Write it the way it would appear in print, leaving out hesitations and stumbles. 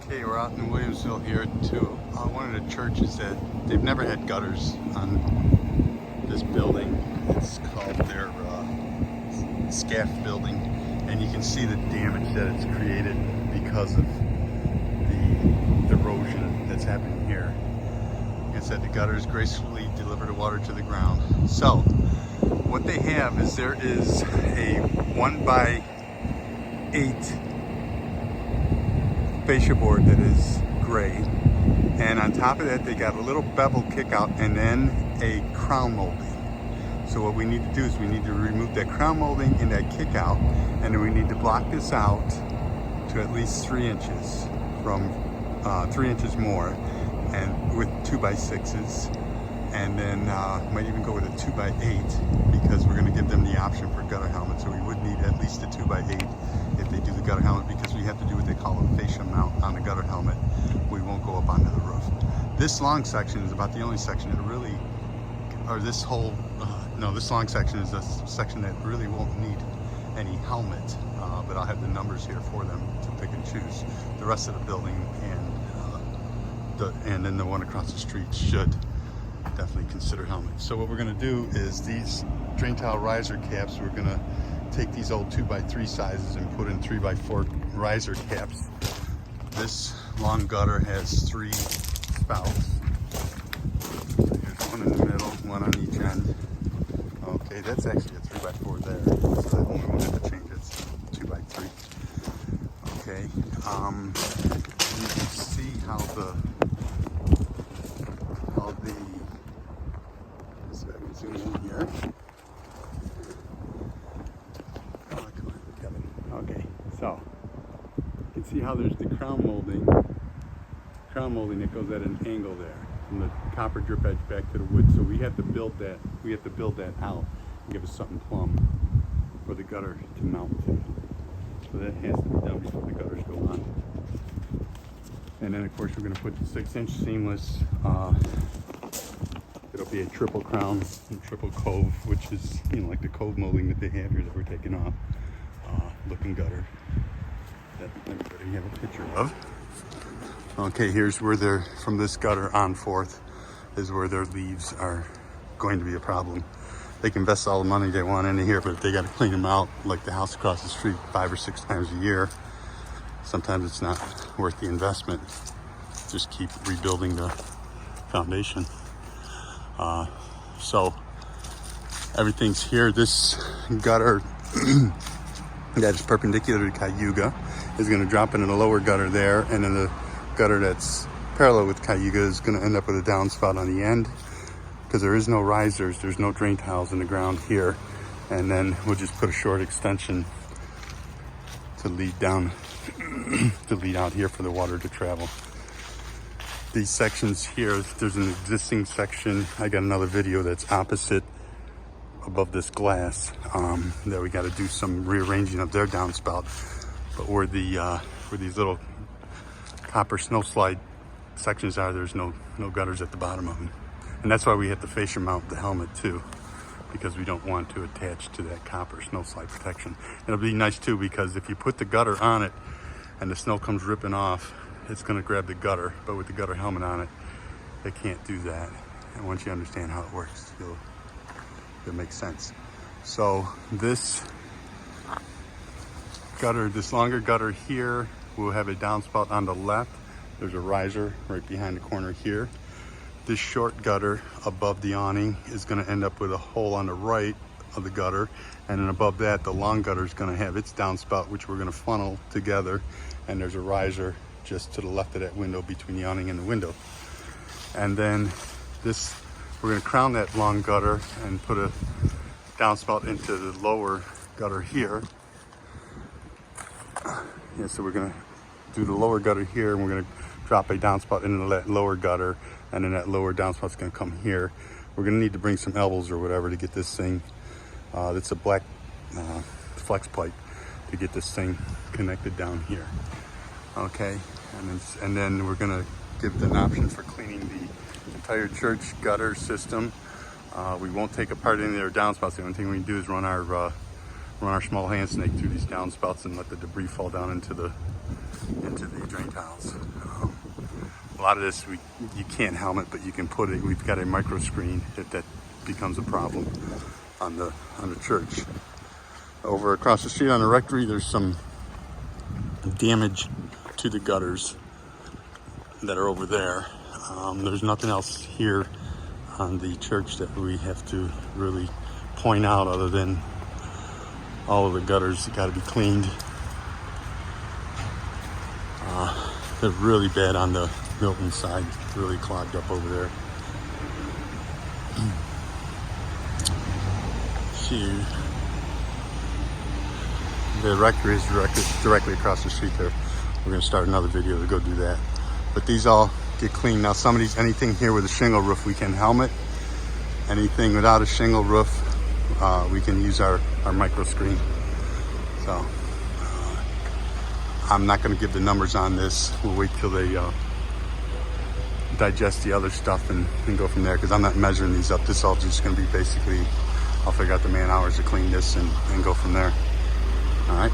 Okay, we're out in Williamsville here to one of the churches that they've never had gutters on this building. It's called their SCAF building, and you can see the damage that it's created because of the erosion that's happening here. Like I said, the gutters gracefully deliver the water to the ground. So what they have is there is a 1x8 fascia board that is gray, and on top of that they got a little bevel kick out and then a crown molding. So what we need to do is we need to remove that crown molding and that kick out, and then we need to block this out to at least 3 inches, from 3 inches more, and with 2x6s, and then might even go with a 2x8 because we're going to give them the option for gutter helmets. So we would need at least a 2x8 if they do the gutter helmet, because we have to do what they call a fascia mount on the gutter helmet. We won't go up onto the roof. This long section is about the only section that really, or this whole, this long section is a section that really won't need any helmet, but I'll have the numbers here for them to pick and choose. The rest of the building and then the one across the street should definitely consider helmets. So what we're going to do is these drain tile riser caps, we're going to take these old 2x3 sizes and put in 3x4 riser caps. This long gutter has 3 spouts. There's one in the middle, one on each end. Okay, that's actually a 3x4 there, so that one we won't have to change it. It's 2x3. Okay, you can see how the so I can zoom in here. Oh, come on, Kevin. Okay, so you can see how there's the crown molding that goes at an angle there, from the copper drip edge back to the wood. So we have to build that. We have to build that out and give us something plumb for the gutter to mount to. So that has to be done before the gutters go on. And then of course we're going to put the 6-inch seamless. It'll be a triple crown and triple cove, which is, like the cove molding that they have here that we're taking off. Looking gutter that everybody have a picture of. Okay, here's where they're, from this gutter on forth, is where their leaves are going to be a problem. They can invest all the money they want into here, but if they got to clean them out like the house across the street 5 or 6 times a year, sometimes it's not worth the investment. Just keep rebuilding the foundation. So everything's here. This gutter that is perpendicular to Cayuga is going to drop into the lower gutter there, and then the gutter that's parallel with Cayuga is going to end up with a downspout on the end, because there is no risers, there's no drain tiles in the ground here, and then we'll just put a short extension to lead down to lead out here for the water to travel. These sections here, there's an existing section. I got another video that's opposite above this glass that we got to do some rearranging of their downspout. But where these little copper snow slide sections are, there's no gutters at the bottom of them. And that's why we have to fascia mount the helmet too, because we don't want to attach to that copper snow slide protection. It'll be nice too, because if you put the gutter on it and the snow comes ripping off, it's going to grab the gutter, but with the gutter helmet on it, they can't do that. And once you understand how it works, it'll make sense. So this gutter, this longer gutter here, will have a downspout on the left. There's a riser right behind the corner here. This short gutter above the awning is going to end up with a hole on the right of the gutter, and then above that, the long gutter is going to have its downspout, which we're going to funnel together, and there's a riser just to the left of that window, between the awning and the window. And then this, we're going to crown that long gutter and put a downspout into the lower gutter here. Yeah, so we're going to do the lower gutter here, and we're going to drop a downspout into that lower gutter, and then that lower downspot's going to come here. We're going to need to bring some elbows or whatever to get this thing, it's a black flex pipe, to get this thing connected down here. Okay, and then we're going to give an option for cleaning the entire church gutter system. We won't take apart any of their downspouts. The only thing we can do is run our small hand snake through these downspouts and let the debris fall down into the into the drain tiles. A lot of this you can't helmet, but you can put it. We've got a micro screen if that becomes a problem on the church. Over across the street on the rectory, there's some damage to the gutters that are over there. There's nothing else here on the church that we have to really point out other than all of the gutters got to be cleaned. They're really bad on the Milton side, really clogged up over there. See, the rectory is directly across the street there. We're gonna start another video to go do that. But these all get cleaned. Now some of these, anything here with a shingle roof, we can helmet. Anything without a shingle roof, we can use our micro screen. So I'm not gonna give the numbers on this. We'll wait till they digest the other stuff and go from there, because I'm not measuring these up. This is all just gonna be basically, I'll figure out the man hours to clean this and go from there. All right.